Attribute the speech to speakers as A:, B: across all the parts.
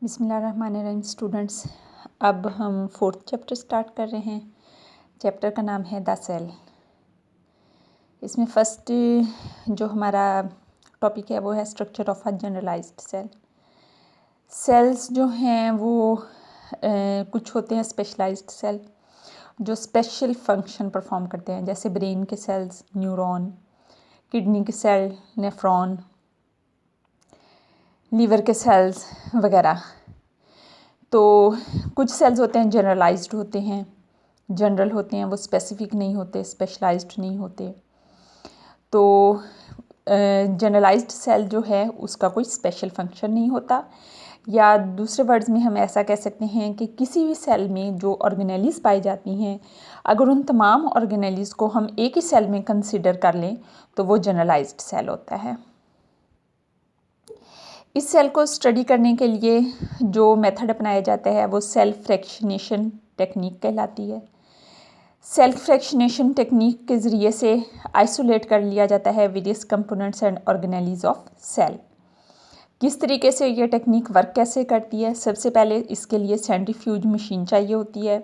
A: बिस्मिल्लाहिर्रहमानिर्रहीम स्टूडेंट्स, अब हम 4th चैप्टर स्टार्ट कर रहे हैं। चैप्टर का नाम है द सेल। इसमें फर्स्ट जो हमारा टॉपिक है वो है structure of a generalised cell. Cells जो हैं वो कुछ होते हैं स्पेशलाइज्ड सेल जो स्पेशल फंक्शन परफॉर्म करते हैं, जैसे ब्रेन के सेल्स न्यूरॉन, किडनी के सेल नेफ्रॉन, लीवर के सेल्स वगैरह। तो कुछ सेल्स होते हैं जनरलाइज्ड होते हैं, जनरल होते हैं, वो स्पेसिफिक नहीं होते, स्पेशलाइज्ड नहीं होते। तो जनरलाइज्ड सेल जो है उसका कोई स्पेशल फंक्शन नहीं होता, या दूसरे वर्ड्स में हम ऐसा कह सकते हैं कि किसी भी सेल में जो ऑर्गेनेलीज पाई जाती हैं, अगर उन तमाम ऑर्गेनेलीज को हम एक ही सेल में कंसिडर कर लें तो वो जनरलाइज्ड सेल होता है। इस सेल को स्टडी करने के लिए जो मेथड अपनाया जाता है वो सेल फ्रैक्शनेशन टेक्निक कहलाती है। सेल फ्रैक्शनेशन टेक्निक के ज़रिए से आइसोलेट कर लिया जाता है various components and organelles of cell. किस तरीके से ये टेक्निक वर्क कैसे करती है? सबसे पहले इसके लिए सेंट्रीफ्यूज मशीन चाहिए होती है।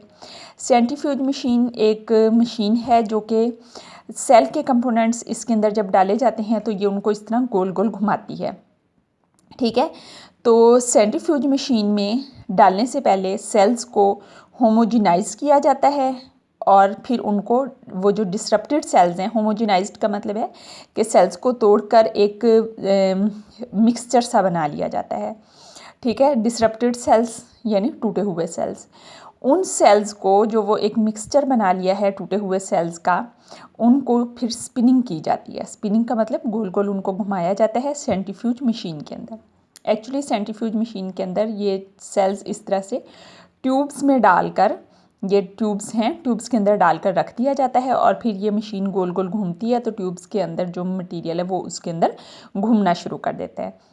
A: सेंट्रीफ्यूज मशीन एक मशीन है जो कि सेल के कंपोनेंट्स इसके अंदर जब डाले जाते हैं तो ये उनको इस तरह गोल गोल घुमाती है। ठीक है, तो सेंट्रीफ्यूज मशीन में डालने से पहले सेल्स को होमोजेनाइज किया जाता है और फिर उनको वो जो डिसरप्टेड सेल्स हैं, होमोजेनाइज्ड का मतलब है कि सेल्स को तोड़कर एक मिक्सचर सा बना लिया जाता है। ठीक है, डिसरप्टेड सेल्स यानी टूटे हुए सेल्स, उन सेल्स को जो वो एक मिक्सचर बना लिया है टूटे हुए सेल्स का, उनको फिर स्पिनिंग की जाती है। स्पिनिंग का मतलब गोल गोल उनको घुमाया जाता है सेंट्रीफ्यूज मशीन के अंदर। एक्चुअली सेंट्रीफ्यूज मशीन के अंदर ये सेल्स इस तरह से ट्यूब्स में डालकर, ये ट्यूब्स हैं, ट्यूब्स के अंदर डालकर रख दिया जाता है और फिर ये मशीन गोल गोल घूमती है तो ट्यूब्स के अंदर जो मटेरियल है वो उसके अंदर घूमना शुरू कर देता है।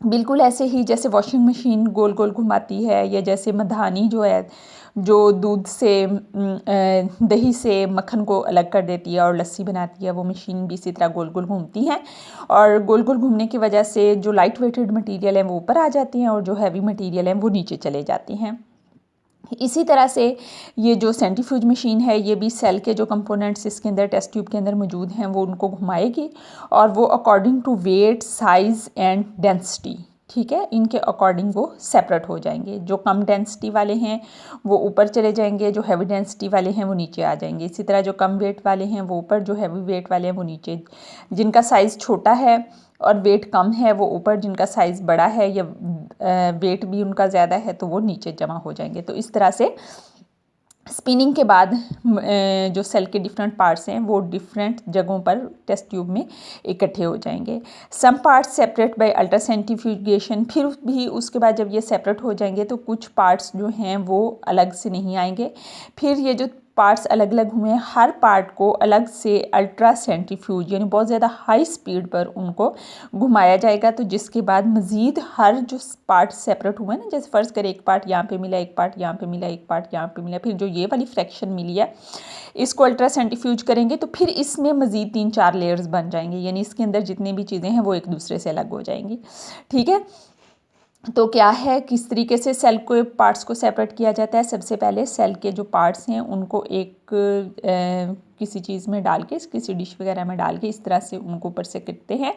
A: बिल्कुल ऐसे ही जैसे वॉशिंग मशीन गोल गोल घुमाती है, या जैसे मधानी जो है जो दूध से दही से मक्खन को अलग कर देती है और लस्सी बनाती है, वो मशीन भी इसी तरह गोल गोल घूमती हैं और गोल गोल घूमने की वजह से जो लाइट वेटेड मटेरियल हैं वो ऊपर आ जाती हैं और जो हैवी मटेरियल हैं वो नीचे चले जाती हैं। इसी तरह से ये जो सेंट्रीफ्यूज मशीन है ये भी सेल के जो कंपोनेंट्स इसके अंदर टेस्ट ट्यूब के अंदर मौजूद हैं वो उनको घुमाएगी और वो according to weight, size and density, ठीक है, इनके अकॉर्डिंग वो सेपरेट हो जाएंगे। जो कम डेंसिटी वाले हैं वो ऊपर चले जाएंगे, जो हैवी डेंसिटी वाले हैं वो नीचे आ जाएंगे। इसी तरह जो कम वेट वाले हैं वो ऊपर, जो हैवी वेट वाले हैं वो नीचे। जिनका साइज़ छोटा है और वेट कम है वो ऊपर, जिनका साइज़ बड़ा है या वेट भी उनका ज़्यादा है तो वो नीचे जमा हो जाएंगे। तो इस तरह से स्पिनिंग के बाद जो सेल के डिफरेंट पार्ट्स हैं वो डिफरेंट जगहों पर टेस्ट ट्यूब में इकट्ठे हो जाएंगे। Some parts separate by ultracentrifugation, फिर भी उसके बाद जब ये सेपरेट हो जाएंगे तो कुछ पार्ट्स जो हैं वो अलग से नहीं आएंगे। फिर ये जो पार्ट्स अलग अलग हुए हैं, हर पार्ट को अलग से अल्ट्रा सेंट्रीफ्यूज यानी बहुत ज़्यादा हाई स्पीड पर उनको घुमाया जाएगा। तो जिसके बाद मज़ीद हर जो पार्ट सेपरेट हुए ना, जैसे फ़र्ज़ करें एक पार्ट यहाँ पे मिला, एक पार्ट यहाँ पे मिला, एक पार्ट यहाँ पे मिला, फिर जो ये वाली फ्रैक्शन मिली है इसको अल्ट्रा सेंट्रीफ्यूज करेंगे तो फिर इसमें मज़ीद 3-4 लेयर्स बन जाएंगे, यानी इसके अंदर जितनी भी चीज़ें हैं वो एक दूसरे से अलग हो जाएंगी। ठीक है, तो क्या है, किस तरीके से सेल को पार्ट्स को सेपरेट किया जाता है? सबसे पहले सेल के जो पार्ट्स हैं उनको एक किसी चीज़ में डाल के, किसी डिश वगैरह में डाल के इस तरह से उनको ऊपर से करते हैं,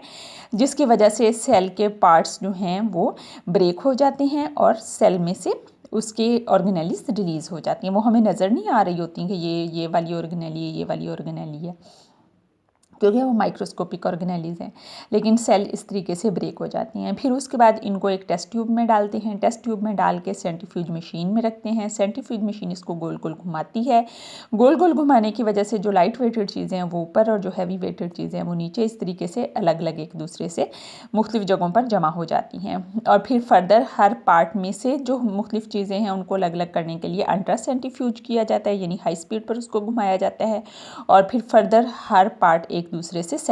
A: जिसकी वजह से सेल के पार्ट्स जो हैं वो ब्रेक हो जाते हैं और सेल में से उसके ऑर्गेनेलीज रिलीज़ हो जाती हैं। वो हमें नज़र नहीं आ रही होती कि ये वाली ऑर्गेनेली है, ये वाली ऑर्गेनेली है, क्योंकि वो माइक्रोस्कोपिक ऑर्गेनेलीज हैं, लेकिन सेल इस तरीके से ब्रेक हो जाती हैं। फिर उसके बाद इनको एक टेस्ट ट्यूब में डालते हैं, टेस्ट ट्यूब में डाल के सेंट्रीफ्यूज मशीन में रखते हैं। सेंट्रीफ्यूज मशीन इसको गोल गोल घुमाती है, गोल गोल घुमाने की वजह से जो लाइट वेटेड चीज़ें हैं वो ऊपर और जो हैवी वेटेड चीज़ें हैं वो नीचे इस तरीके से अलग अलग एक दूसरे से मुख्तलिफ जगहों पर जमा हो जाती हैं। और फिर फर्दर हर पार्ट में से जो मुख्तलिफ चीज़ें हैं उनको अलग अलग करने के लिए अल्ट्रा सेंट्रीफ्यूज किया जाता है, यानी हाई स्पीड पर उसको घुमाया जाता है और फिर फर्दर हर पार्ट एक दूसरे से सेपरेट